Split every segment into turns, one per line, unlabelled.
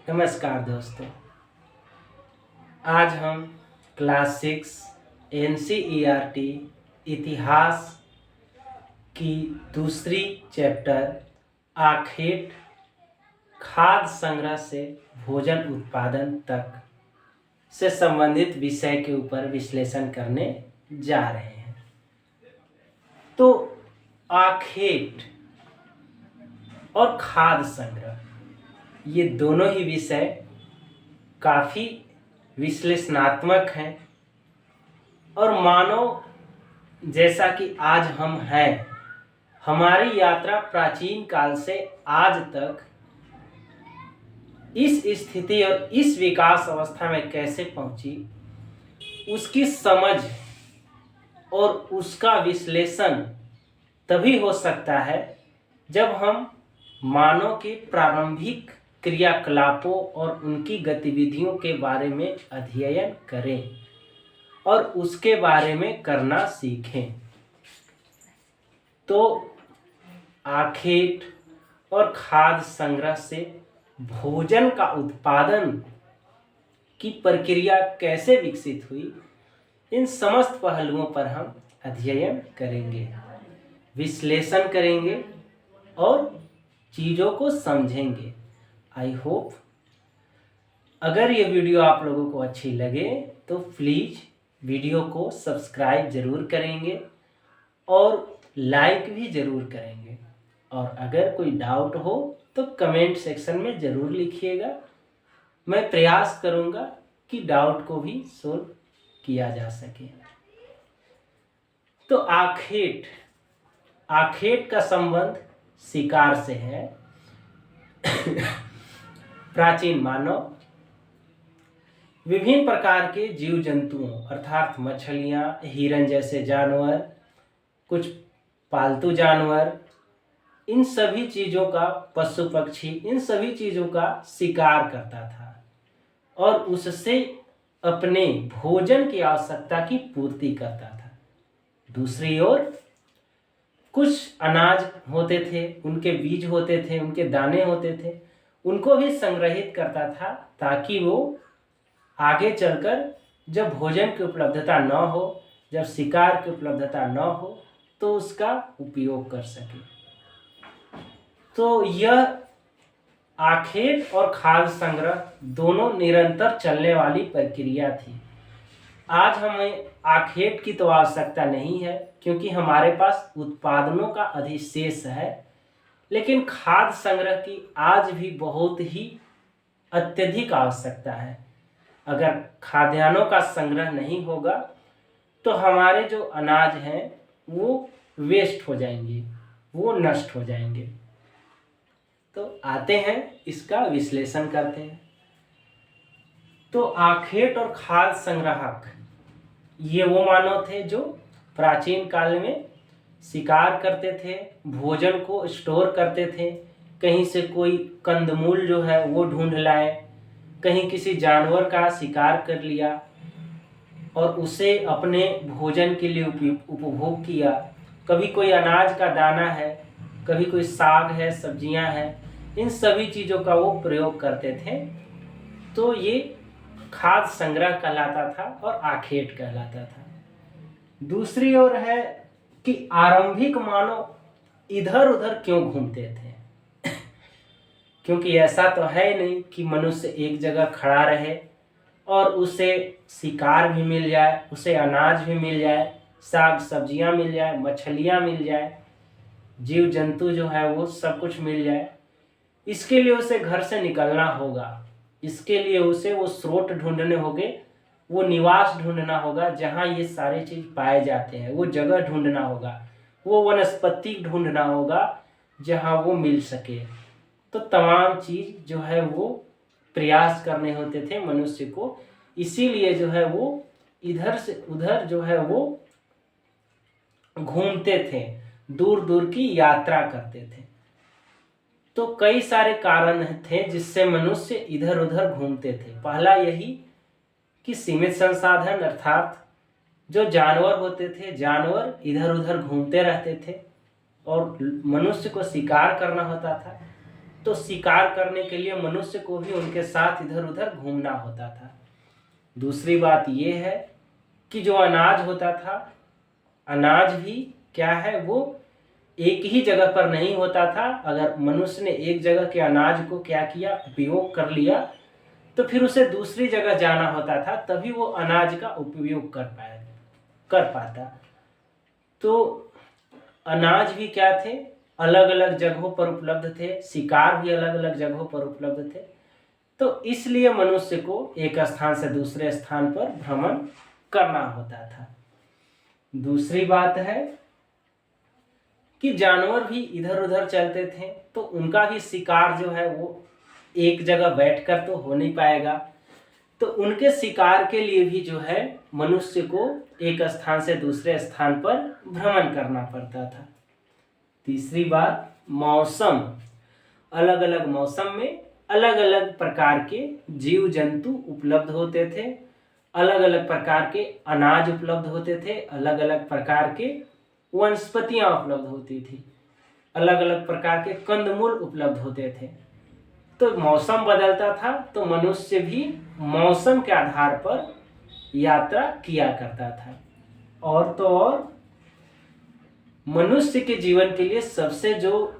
नमस्कार दोस्तों। आज हम क्लास 6 NCERT इतिहास की दूसरी चैप्टर आखेट खाद्य संग्रह से भोजन उत्पादन तक से संबंधित विषय के ऊपर विश्लेषण करने जा रहे हैं। तो आखेट और खाद्य संग्रह ये दोनों ही विषय काफ़ी विश्लेषणात्मक हैं और मानो जैसा कि आज हम हैं, हमारी यात्रा प्राचीन काल से आज तक इस स्थिति और इस विकास अवस्था में कैसे पहुंची, उसकी समझ और उसका विश्लेषण तभी हो सकता है जब हम मानव के प्रारंभिक क्रियाकलापों और उनकी गतिविधियों के बारे में अध्ययन करें और उसके बारे में करना सीखें। तो आखेट और खाद्य संग्रह से भोजन का उत्पादन की प्रक्रिया कैसे विकसित हुई, इन समस्त पहलुओं पर हम अध्ययन करेंगे, विश्लेषण करेंगे और चीज़ों को समझेंगे। आई होप अगर ये वीडियो आप लोगों को अच्छी लगे तो प्लीज़ वीडियो को सब्सक्राइब ज़रूर करेंगे और लाइक भी ज़रूर करेंगे। और अगर कोई डाउट हो तो कमेंट सेक्शन में ज़रूर लिखिएगा। मैं प्रयास करूँगा कि डाउट को भी सोल्व किया जा सके। तो आखेट का संबंध शिकार से है। प्राचीन मानव विभिन्न प्रकार के जीव जंतुओं अर्थात मछलियाँ, हिरन जैसे जानवर, कुछ पालतू जानवर, इन सभी चीज़ों का, पशु पक्षी, इन सभी चीज़ों का शिकार करता था और उससे अपने भोजन की आवश्यकता की पूर्ति करता था। दूसरी ओर कुछ अनाज होते थे, उनके बीज होते थे, उनके दाने होते थे, उनको भी संग्रहित करता था ताकि वो आगे चलकर जब भोजन की उपलब्धता न हो, जब शिकार की उपलब्धता न हो, तो उसका उपयोग कर सके। तो यह आखेट और खाद्य संग्रह दोनों निरंतर चलने वाली प्रक्रिया थी। आज हमें आखेट की तो आवश्यकता नहीं है क्योंकि हमारे पास उत्पादनों का अधिशेष है, लेकिन खाद्य संग्रह की आज भी बहुत ही अत्यधिक आवश्यकता है। अगर खाद्यान्नों का संग्रह नहीं होगा तो हमारे जो अनाज हैं वो वेस्ट हो जाएंगे, वो नष्ट हो जाएंगे। तो आते हैं, इसका विश्लेषण करते हैं। तो आखेट और खाद्य संग्राहक ये वो मानव थे जो प्राचीन काल में शिकार करते थे, भोजन को स्टोर करते थे। कहीं से कोई कंदमूल जो है वो ढूंढ लाए, कहीं किसी जानवर का शिकार कर लिया और उसे अपने भोजन के लिए उपभोग किया। कभी कोई अनाज का दाना है, कभी कोई साग है, सब्जियां हैं, इन सभी चीज़ों का वो प्रयोग करते थे। तो ये खाद्य संग्रह कहलाता था और आखेट कहलाता था। दूसरी ओर है कि आरंभिक मानव इधर उधर क्यों घूमते थे क्योंकि ऐसा तो है नहीं कि मनुष्य एक जगह खड़ा रहे और उसे शिकार भी मिल जाए, उसे अनाज भी मिल जाए, साग सब्जियां मिल जाए, मछलियां मिल जाए, जीव जंतु जो है वो सब कुछ मिल जाए। इसके लिए उसे घर से निकलना होगा, इसके लिए उसे वो स्रोत ढूंढने होंगे, वो निवास ढूंढना होगा जहाँ ये सारे चीज़ पाए जाते हैं, वो जगह ढूंढना होगा, वो वनस्पति ढूंढना होगा जहाँ वो मिल सके। तो तमाम चीज़ जो है वो प्रयास करने होते थे मनुष्य को। इसीलिए जो है वो इधर से उधर जो है वो घूमते थे, दूर दूर की यात्रा करते थे। तो कई सारे कारण थे जिससे मनुष्य इधर उधर घूमते थे। पहला यही कि सीमित संसाधन अर्थात जो जानवर होते थे, जानवर इधर उधर घूमते रहते थे और मनुष्य को शिकार करना होता था। तो शिकार करने के लिए मनुष्य को भी उनके साथ इधर उधर घूमना होता था। दूसरी बात ये है कि जो अनाज होता था, अनाज भी क्या है, वो एक ही जगह पर नहीं होता था। अगर मनुष्य ने एक जगह के अनाज को क्या किया, उपयोग कर लिया, तो फिर उसे दूसरी जगह जाना होता था, तभी वो अनाज का उपयोग कर पाता। तो अनाज भी क्या थे, अलग अलग जगहों पर उपलब्ध थे, शिकार भी अलग अलग जगहों पर उपलब्ध थे। तो इसलिए मनुष्य को एक स्थान से दूसरे स्थान पर भ्रमण करना होता था। दूसरी बात है कि जानवर भी इधर उधर चलते थे, तो उनका भी शिकार जो है वो एक जगह बैठकर तो हो नहीं पाएगा, तो उनके शिकार के लिए भी जो है मनुष्य को एक स्थान से दूसरे स्थान पर भ्रमण करना पड़ता था। तीसरी बात, मौसम। अलग अलग मौसम में अलग अलग प्रकार के जीव जंतु उपलब्ध होते थे, अलग अलग प्रकार के अनाज उपलब्ध होते थे, अलग अलग प्रकार के वनस्पतियां उपलब्ध होती थी, अलग अलग प्रकार के कंदमूल उपलब्ध होते थे। तो मौसम बदलता था, तो मनुष्य भी मौसम के आधार पर यात्रा किया करता था। और तो और मनुष्य के जीवन के लिए सबसे जो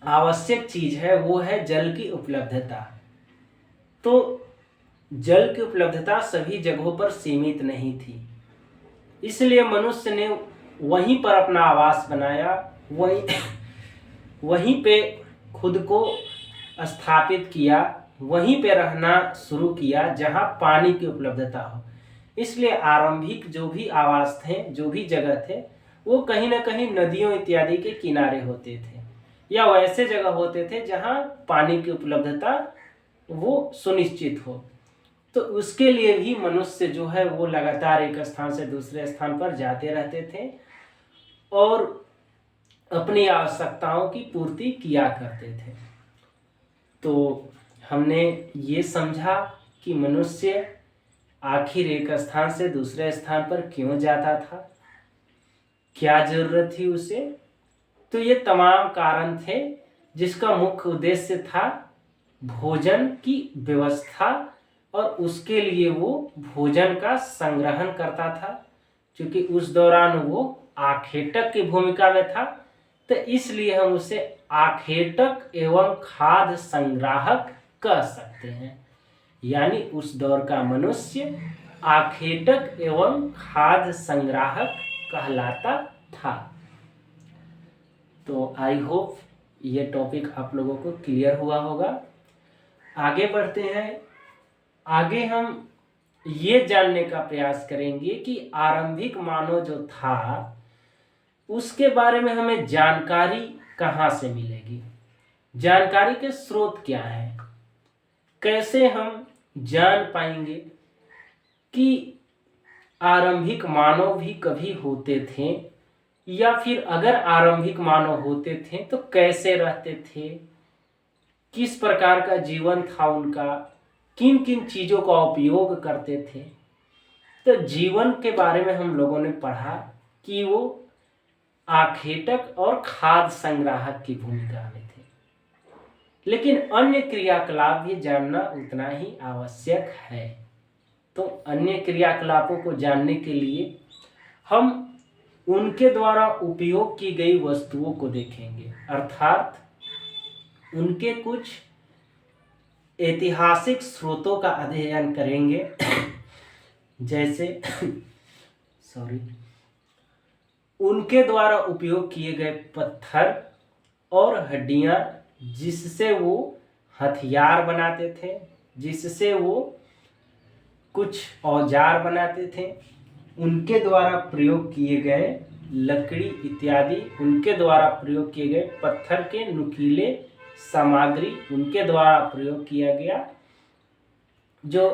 आवश्यक चीज है वो है जल की उपलब्धता। तो जल की उपलब्धता सभी जगहों पर सीमित नहीं थी, इसलिए मनुष्य ने वहीं पर अपना आवास बनाया, वहीं पे खुद को स्थापित किया, वहीं पे रहना शुरू किया जहां पानी की उपलब्धता हो। इसलिए आरंभिक जो भी आवास थे, जो भी जगह थे, वो कहीं ना कहीं नदियों इत्यादि के किनारे होते थे या वैसे जगह होते थे जहां पानी की उपलब्धता वो सुनिश्चित हो। तो उसके लिए भी मनुष्य जो है वो लगातार एक स्थान से दूसरे स्थान पर जाते रहते थे और अपनी आवश्यकताओं की पूर्ति किया करते थे। तो हमने ये समझा कि मनुष्य आखिर एक स्थान से दूसरे स्थान पर क्यों जाता था, क्या जरूरत थी उसे। तो ये तमाम कारण थे जिसका मुख्य उद्देश्य था भोजन की व्यवस्था, और उसके लिए वो भोजन का संग्रहण करता था। क्योंकि उस दौरान वो आखेटक की भूमिका में था, तो इसलिए हम उसे आखेटक एवं खाद्य संग्राहक कह सकते हैं। यानी उस दौर का मनुष्य आखेटक एवं खाद्य संग्राहक कहलाता था। तो आई होप ये टॉपिक आप लोगों को क्लियर हुआ होगा। आगे बढ़ते हैं। आगे हम ये जानने का प्रयास करेंगे कि आरंभिक मानव जो था उसके बारे में हमें जानकारी कहाँ से मिलेगी, जानकारी के स्रोत क्या है, कैसे हम जान पाएंगे कि आरंभिक मानव भी कभी होते थे, या फिर अगर आरंभिक मानव होते थे तो कैसे रहते थे, किस प्रकार का जीवन था उनका, किन किन चीज़ों का उपयोग करते थे। तो जीवन के बारे में हम लोगों ने पढ़ा कि वो आखेटक और खाद्य संग्राहक की भूमिका में थे, लेकिन अन्य क्रियाकलाप भी जानना उतना ही आवश्यक है। तो अन्य क्रियाकलापों को जानने के लिए हम उनके द्वारा उपयोग की गई वस्तुओं को देखेंगे, अर्थात उनके कुछ ऐतिहासिक स्रोतों का अध्ययन करेंगे। जैसे उनके द्वारा उपयोग किए गए पत्थर और हड्डियां, जिससे वो हथियार बनाते थे, जिससे वो कुछ औजार बनाते थे, उनके द्वारा प्रयोग किए गए लकड़ी इत्यादि, उनके द्वारा प्रयोग किए गए पत्थर के नुकीले सामग्री, उनके द्वारा प्रयोग किया गया जो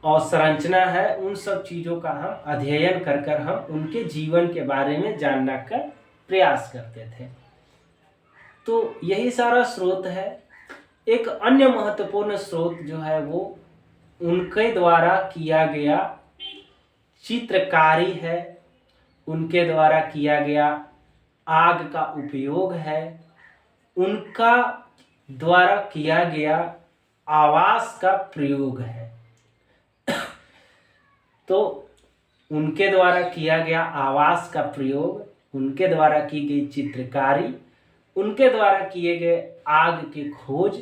अवसंरचना है, उन सब चीज़ों का हम अध्ययन कर हम उनके जीवन के बारे में जानने का प्रयास करते थे। तो यही सारा स्रोत है। एक अन्य महत्वपूर्ण स्रोत जो है वो उनके द्वारा किया गया चित्रकारी है, उनके द्वारा किया गया आग का उपयोग है, उनका द्वारा किया गया आवास का प्रयोग है। तो उनके द्वारा किया गया आवास का प्रयोग, उनके द्वारा की गई चित्रकारी, उनके द्वारा किए गए आग की खोज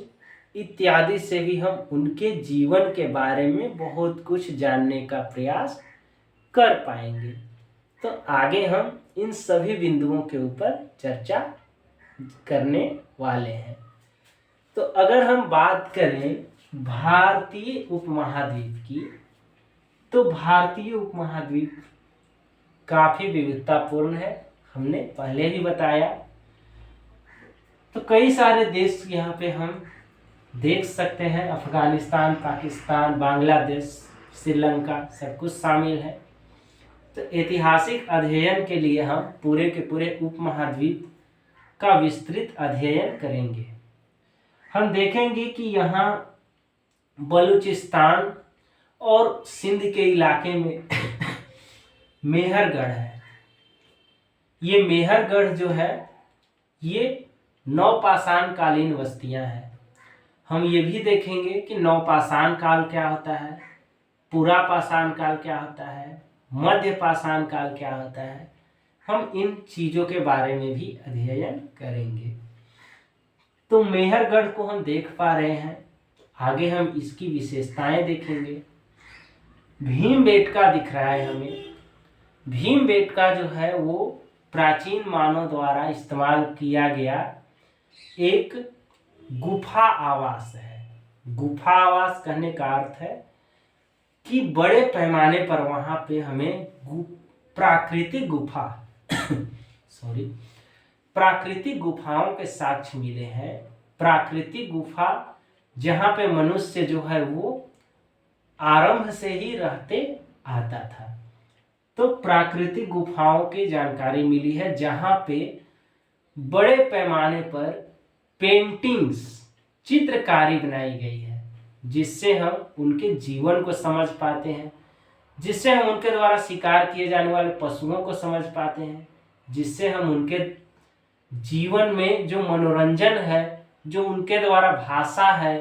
इत्यादि से भी हम उनके जीवन के बारे में बहुत कुछ जानने का प्रयास कर पाएंगे। तो आगे हम इन सभी बिंदुओं के ऊपर चर्चा करने वाले हैं। तो अगर हम बात करें भारतीय उपमहाद्वीप की, तो भारतीय उपमहाद्वीप काफी विविधतापूर्ण है, हमने पहले भी बताया। तो कई सारे देश यहाँ पे हम देख सकते हैं, अफगानिस्तान, पाकिस्तान, बांग्लादेश, श्रीलंका सब कुछ शामिल है। तो ऐतिहासिक अध्ययन के लिए हम पूरे के पूरे उपमहाद्वीप का विस्तृत अध्ययन करेंगे। हम देखेंगे कि यहाँ बलूचिस्तान और सिंध के इलाके में मेहरगढ़ है। ये मेहरगढ़ जो है ये नवपाषाण कालीन बस्तियां हैं। हम ये भी देखेंगे कि नवपाषाण काल क्या होता है, पुरापाषाण काल क्या होता है, मध्य पाषाण काल क्या होता है। हम इन चीजों के बारे में भी अध्ययन करेंगे। तो मेहरगढ़ को हम देख पा रहे हैं, आगे हम इसकी विशेषताएं देखेंगे। भीमबेटका दिख रहा है हमें। भीमबेटका जो है वो प्राचीन मानव द्वारा इस्तेमाल किया गया एक गुफा आवास है। गुफा आवास कहने का अर्थ है कि बड़े पैमाने पर वहां पे हमें प्राकृतिक गुफा प्राकृतिक गुफाओं के साक्ष्य मिले हैं। प्राकृतिक गुफा जहां पे मनुष्य जो है वो आरंभ से ही रहते आता था। तो प्राकृतिक गुफाओं की जानकारी मिली है जहां पे बड़े पैमाने पर पेंटिंग्स, चित्रकारी बनाई गई है, जिससे हम उनके जीवन को समझ पाते हैं, जिससे हम उनके द्वारा शिकार किए जाने वाले पशुओं को समझ पाते हैं, जिससे हम उनके जीवन में जो मनोरंजन है, जो उनके द्वारा भाषा है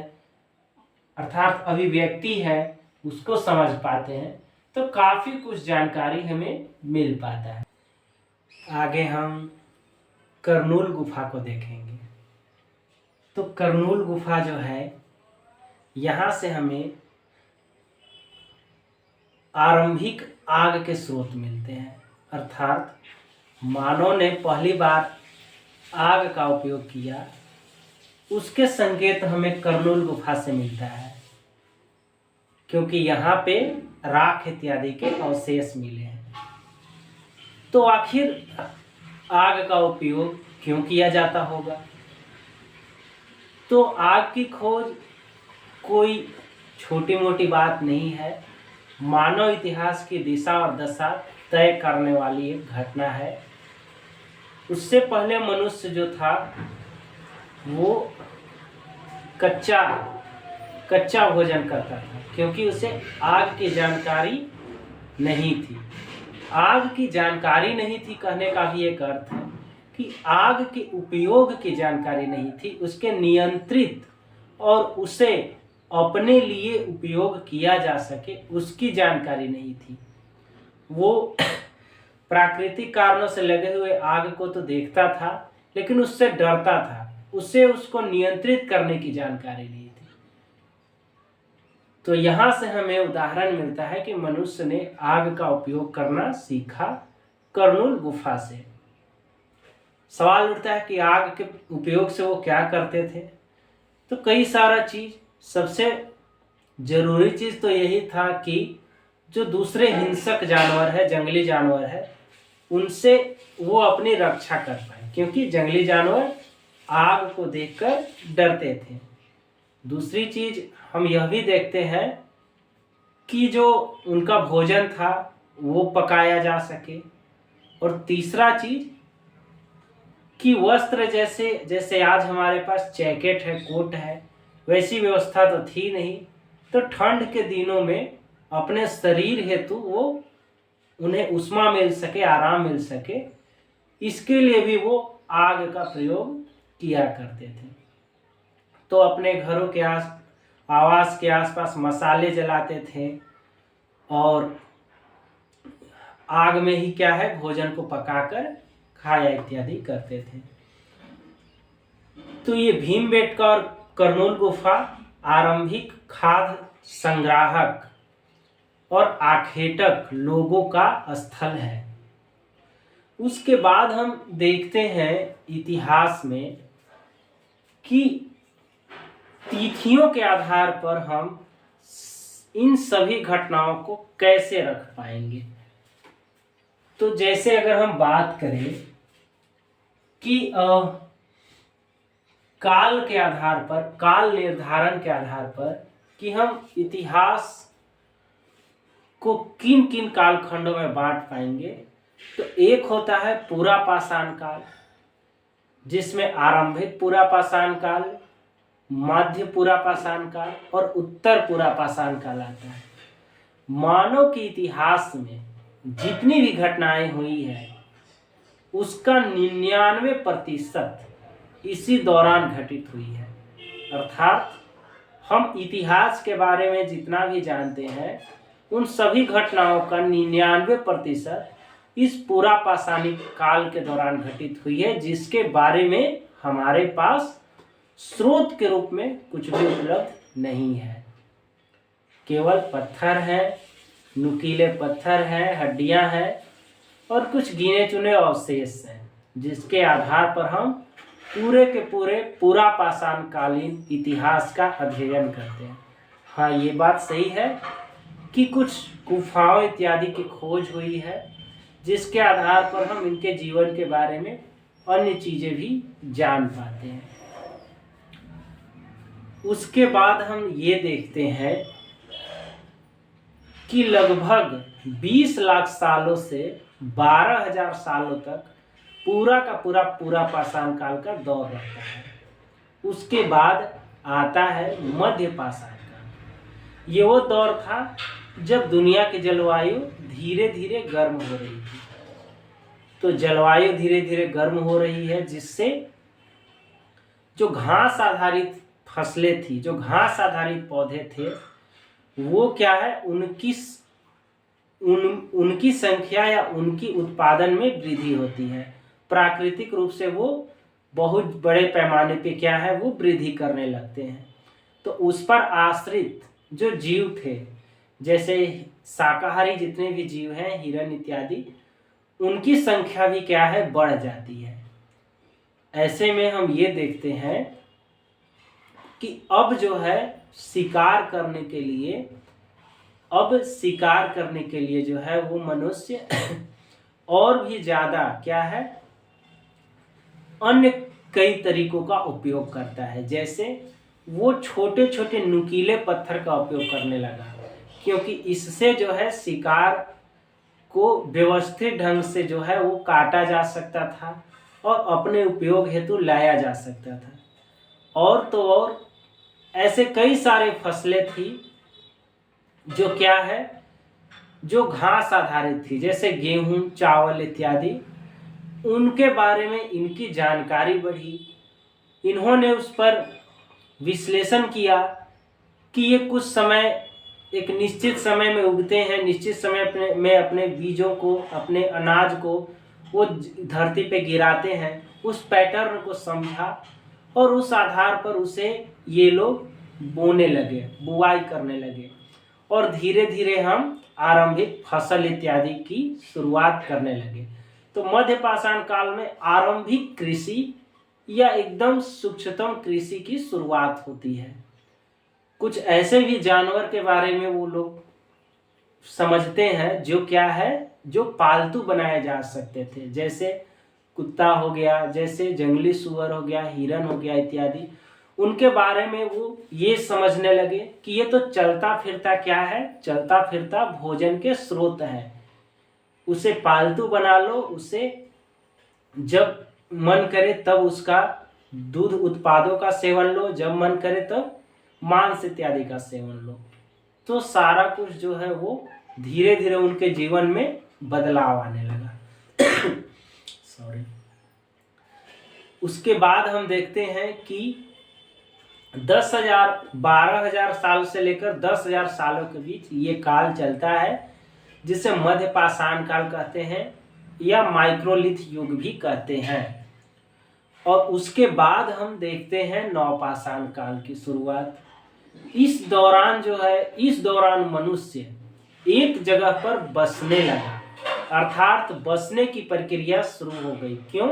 अर्थात अभिव्यक्ति है, उसको समझ पाते हैं। तो काफी कुछ जानकारी हमें मिल पाता है। आगे हम करनूल गुफा को देखेंगे। तो करनूल गुफा जो है यहाँ से हमें आरंभिक आग के स्रोत मिलते हैं, अर्थात मानव ने पहली बार आग का उपयोग किया, उसके संकेत हमें करनूल गुफा से मिलता है, क्योंकि यहाँ पे राख इत्यादि के अवशेष मिले हैं। तो आखिर आग का उपयोग क्यों किया जाता होगा? तो आग की खोज कोई छोटी मोटी बात नहीं है, मानव इतिहास की दिशा और दशा तय करने वाली एक घटना है। उससे पहले मनुष्य जो था वो कच्चा भोजन करता था, क्योंकि उसे आग की जानकारी नहीं थी। आग की जानकारी नहीं थी कहने का भी एक अर्थ है कि आग के उपयोग की जानकारी नहीं थी, उसके नियंत्रित और उसे अपने लिए उपयोग किया जा सके उसकी जानकारी नहीं थी। वो प्राकृतिक कारणों से लगे हुए आग को तो देखता था, लेकिन उससे डरता था, उसे उसको नियंत्रित करने की जानकारी नहीं थी। तो यहाँ से हमें उदाहरण मिलता है कि मनुष्य ने आग का उपयोग करना सीखा करनूल गुफा से। सवाल उठता है कि आग के उपयोग से वो क्या करते थे? तो कई सारा चीज, सबसे जरूरी चीज तो यही था कि जो दूसरे हिंसक जानवर है, जंगली जानवर है, उनसे वो अपनी रक्षा कर पाए, क्योंकि जंगली जानवर आग को देखकर डरते थे। दूसरी चीज हम यह भी देखते हैं कि जो उनका भोजन था वो पकाया जा सके। और तीसरा चीज कि वस्त्र जैसे आज हमारे पास जैकेट है, कोट है, वैसी व्यवस्था तो थी नहीं। तो ठंड के दिनों में अपने शरीर हेतु वो उन्हें उष्मा मिल सके, आराम मिल सके, इसके लिए भी वो आग का प्रयोग किया करते थे। तो अपने घरों के आवास के आसपास मसाले जलाते थे और आग में ही क्या है भोजन को पकाकर खाया इत्यादि करते थे। तो ये भीमबेटका और कर्नूल गुफा आरंभिक खाद्य संग्राहक और आखेटक लोगों का स्थल है। उसके बाद हम देखते हैं इतिहास में कि तिथियों के आधार पर हम इन सभी घटनाओं को कैसे रख पाएंगे। तो जैसे अगर हम बात करें कि काल के आधार पर, काल निर्धारण के आधार पर कि हम इतिहास को किन किन कालखंडों में बांट पाएंगे, तो एक होता है पूरा पाषाण काल, जिसमें आरंभिक पूरा पाषाण काल, मध्य पूरा पाषाण काल और उत्तर पूरा पाषाण काल आता है। मानव के इतिहास में जितनी भी घटनाएं हुई है उसका 99% इसी दौरान घटित हुई है। अर्थात हम इतिहास के बारे में जितना भी जानते हैं उन सभी घटनाओं का 99% इस पूरा पाषाणिक काल के दौरान घटित हुई है, जिसके बारे में हमारे पास स्रोत के रूप में कुछ भी उपलब्ध नहीं है। केवल पत्थर है, नुकीले पत्थर हैं, हड्डियां हैं और कुछ गिने चुने अवशेष हैं, जिसके आधार पर हम पूरे के पूरे पूरा पाषाण कालीन इतिहास का अध्ययन करते हैं। हाँ, ये बात सही है कि कुछ गुफाओं इत्यादि की खोज हुई है, जिसके आधार पर हम इनके जीवन के बारे में अन्य चीजें भी जान पाते हैं। उसके बाद हम ये देखते हैं कि लगभग 20 लाख सालों से 12,000 सालों तक पूरा का पूरा पाषाण काल का दौर रहता है। उसके बाद आता है मध्य पाषाण काल। ये वो दौर था जब दुनिया की जलवायु धीरे धीरे गर्म हो रही थी। तो जलवायु धीरे धीरे गर्म हो रही है, जिससे जो घास आधारित फसलें थी, जो घास आधारित पौधे थे, वो क्या है उनकी संख्या या उनकी उत्पादन में वृद्धि होती है। प्राकृतिक रूप से वो बहुत बड़े पैमाने पे क्या है वो वृद्धि करने लगते हैं। तो उस पर आश्रित जो जीव थे, जैसे शाकाहारी जितने भी जीव हैं, हिरण इत्यादि, उनकी संख्या भी क्या है बढ़ जाती है। ऐसे में हम ये देखते हैं कि अब जो है शिकार करने के लिए जो है वो मनुष्य और भी ज्यादा क्या है अन्य कई तरीकों का उपयोग करता है। जैसे वो छोटे छोटे नुकीले पत्थर का उपयोग करने लगा, क्योंकि इससे जो है शिकार को व्यवस्थित ढंग से जो है वो काटा जा सकता था और अपने उपयोग हेतु लाया जा सकता था। और तो और ऐसे कई सारे फसलें थी जो क्या है जो घास आधारित थी, जैसे गेहूं, चावल इत्यादि। उनके बारे में इनकी जानकारी बढ़ी। इन्होंने उस पर विश्लेषण किया कि ये कुछ समय एक निश्चित समय में उगते हैं, निश्चित समय में अपने बीजों को, अपने अनाज को वो धरती पे गिराते हैं। उस पैटर्न को समझा और उस आधार पर उसे ये लोग बोने लगे, बुआई करने लगे और धीरे धीरे हम आरंभिक फसल इत्यादि की शुरुआत करने लगे। तो मध्य पाषाण काल में आरंभिक कृषि या एकदम सूक्ष्मतम कृषि की शुरुआत होती है। कुछ ऐसे भी जानवर के बारे में वो लोग समझते हैं जो क्या है जो पालतू बनाए जा सकते थे, जैसे कुत्ता हो गया, जैसे जंगली सुअर हो गया, हिरन हो गया इत्यादि। उनके बारे में वो ये समझने लगे कि ये तो चलता फिरता क्या है, चलता फिरता भोजन के स्रोत है। उसे पालतू बना लो, उसे जब मन करे तब उसका दूध उत्पादों का सेवन लो, जब मन करे तब मांस इत्यादि का सेवन लो। तो सारा कुछ जो है वो धीरे धीरे उनके जीवन में बदलाव आने लगा। सॉरी। उसके बाद हम देखते हैं कि 10,000 12,000 साल से लेकर 10,000 सालों के बीच ये काल चलता है, जिसे मध्य पाषाण काल कहते हैं या माइक्रोलिथ युग भी कहते हैं। और उसके बाद हम देखते हैं नवपाषाण काल की शुरुआत। इस दौरान मनुष्य एक जगह पर बसने लगा, अर्थात बसने की प्रक्रिया शुरू हो गई। क्यों?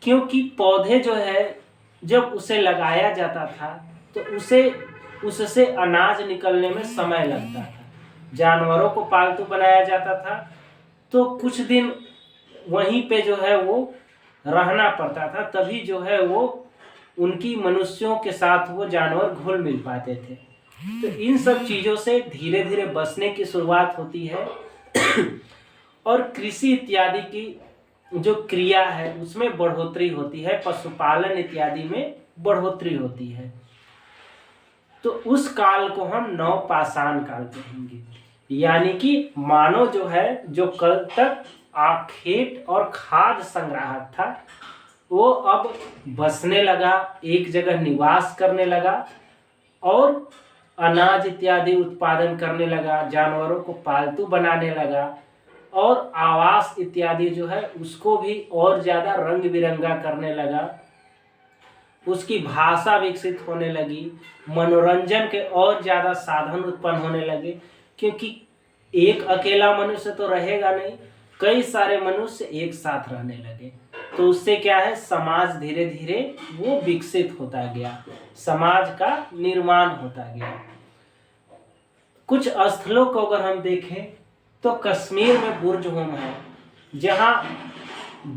क्योंकि पौधे जो है जब उसे लगाया जाता था तो उससे अनाज निकलने में समय लगता था। जानवरों को पालतू बनाया जाता था तो कुछ दिन वहीं पे जो है वो रहना पड़ता था, तभी जो है वो उनकी मनुष्यों के साथ वो जानवर घुल मिल पाते थे। तो इन सब चीज़ों से धीरे धीरे बसने की शुरुआत होती है और कृषि इत्यादि की जो क्रिया है उसमें बढ़ोतरी होती है, पशुपालन इत्यादि में बढ़ोतरी होती है। तो उस काल को हम नवपाषाण काल कहेंगे। यानी कि मानव जो है, जो कल तक आखेट और खाद्य संग्राहक था, वो अब बसने लगा, एक जगह निवास करने लगा और अनाज इत्यादि उत्पादन करने लगा, जानवरों को पालतू बनाने लगा और आवास इत्यादि जो है उसको भी और ज़्यादा रंग बिरंगा करने लगा। उसकी भाषा विकसित होने लगी, मनोरंजन के और ज़्यादा साधन उत्पन्न होने लगे, क्योंकि एक अकेला मनुष्य तो रहेगा नहीं, कई सारे मनुष्य एक साथ रहने लगे। तो उससे क्या है, समाज धीरे धीरे वो विकसित होता गया, समाज का निर्माण होता गया। कुछ स्थलों को अगर हम देखें तो कश्मीर में बुर्ज होम है, जहाँ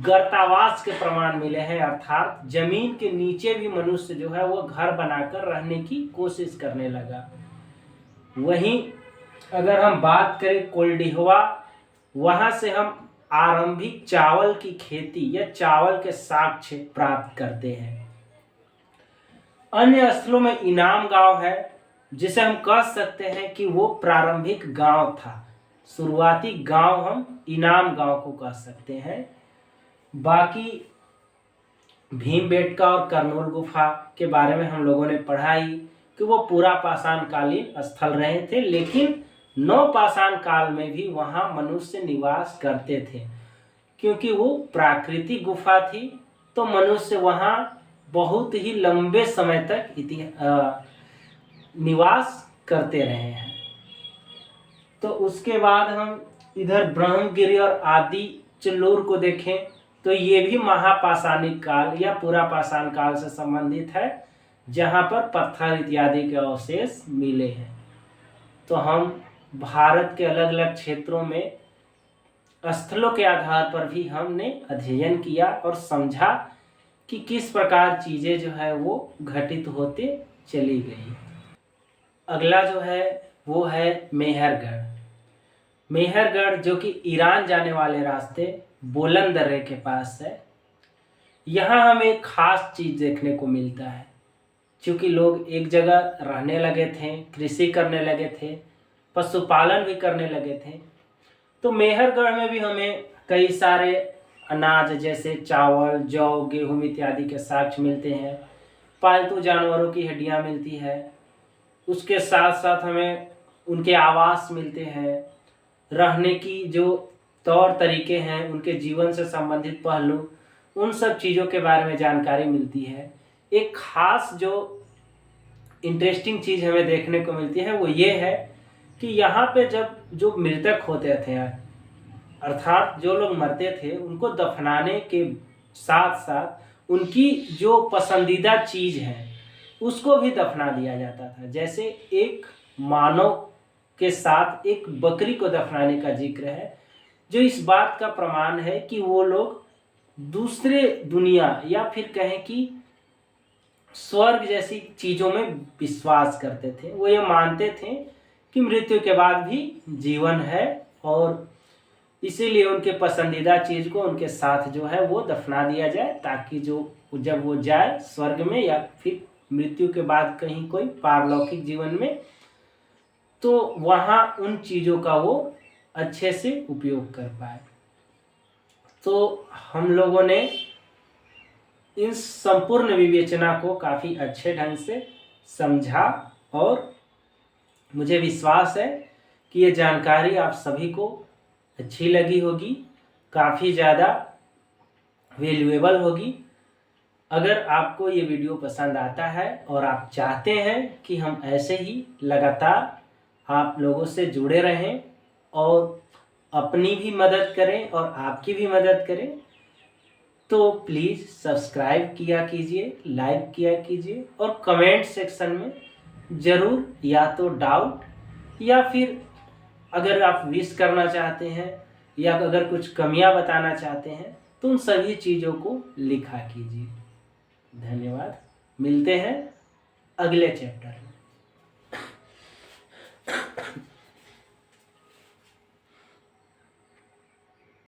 गर्तावास के प्रमाण मिले हैं, अर्थात जमीन के नीचे भी मनुष्य जो है वो घर बनाकर रहने की कोशिश करने लगा। वहीं अगर हम बात करें कोल्डिहवा, वहां से हम आरंभिक चावल की खेती या चावल के साक्ष्य प्राप्त करते हैं। अन्य स्थलों में इनाम गांव है, जिसे हम कह सकते हैं कि वो प्रारंभिक गांव था। शुरुआती गांव हम इनाम गांव को कह सकते हैं। बाकी भीमबेटका और करनूल गुफा के बारे में हम लोगों ने पढ़ा ही कि वो पूरा पाषाण कालीन स्थल रहे थे, लेकिन नवपाषाण काल में भी वहाँ मनुष्य निवास करते थे, क्योंकि वो प्राकृतिक गुफा थी। तो मनुष्य वहाँ बहुत ही लंबे समय तक निवास करते रहे हैं। तो उसके बाद हम इधर ब्रह्मगिरी और आदि चेल्लूर को देखें तो ये भी महापाषाणिक काल या पूरा पाषाण काल से संबंधित है, जहाँ पर पत्थर इत्यादि के अवशेष मिले हैं। तो हम भारत के अलग अलग क्षेत्रों में स्थलों के आधार पर भी हमने अध्ययन किया और समझा कि किस प्रकार चीज़ें जो है वो घटित होते चली गई। अगला जो है वो है मेहरगढ़। मेहरगढ़ जो कि ईरान जाने वाले रास्ते बोलन दर्रे के पास है। यहाँ हमें एक खास चीज़ देखने को मिलता है, क्योंकि लोग एक जगह रहने लगे थे, कृषि करने लगे थे, पशुपालन भी करने लगे थे। तो मेहरगढ़ में भी हमें कई सारे अनाज जैसे चावल, जौ, गेहूँ इत्यादि के साक्ष्य मिलते हैं। पालतू जानवरों की हड्डियाँ मिलती है। उसके साथ साथ हमें उनके आवास मिलते हैं, रहने की जो तौर तरीके हैं, उनके जीवन से संबंधित पहलू, उन सब चीज़ों के बारे में जानकारी मिलती है। एक खास जो इंटरेस्टिंग चीज़ हमें देखने को मिलती है वो ये है कि यहाँ पे जब जो मृतक होते थे, अर्थात जो लोग मरते थे, उनको दफनाने के साथ साथ उनकी जो पसंदीदा चीज़ है उसको भी दफना दिया जाता था। जैसे एक मानव के साथ एक बकरी को दफनाने का जिक्र है, जो इस बात का प्रमाण है कि वो लोग दूसरे दुनिया या फिर कहें कि स्वर्ग जैसी चीज़ों में विश्वास करते थे। वो ये मानते थे कि मृत्यु के बाद भी जीवन है, और इसीलिए उनके पसंदीदा चीज़ को उनके साथ जो है वो दफना दिया जाए, ताकि जो जब वो जाए स्वर्ग में या फिर मृत्यु के बाद कहीं कोई पारलौकिक जीवन में, तो वहाँ उन चीज़ों का वो अच्छे से उपयोग कर पाए। तो हम लोगों ने इन संपूर्ण विवेचना को काफ़ी अच्छे ढंग से समझा और मुझे विश्वास है कि ये जानकारी आप सभी को अच्छी लगी होगी, काफ़ी ज़्यादा वैल्यूएबल होगी। अगर आपको ये वीडियो पसंद आता है और आप चाहते हैं कि हम ऐसे ही लगातार आप लोगों से जुड़े रहें और अपनी भी मदद करें और आपकी भी मदद करें, तो प्लीज़ सब्सक्राइब किया कीजिए, लाइक किया कीजिए और कमेंट सेक्शन में ज़रूर या तो डाउट या फिर अगर आप विश करना चाहते हैं या अगर कुछ कमियां बताना चाहते हैं तो उन सभी चीज़ों को लिखा कीजिए। धन्यवाद। मिलते हैं अगले चैप्टर में।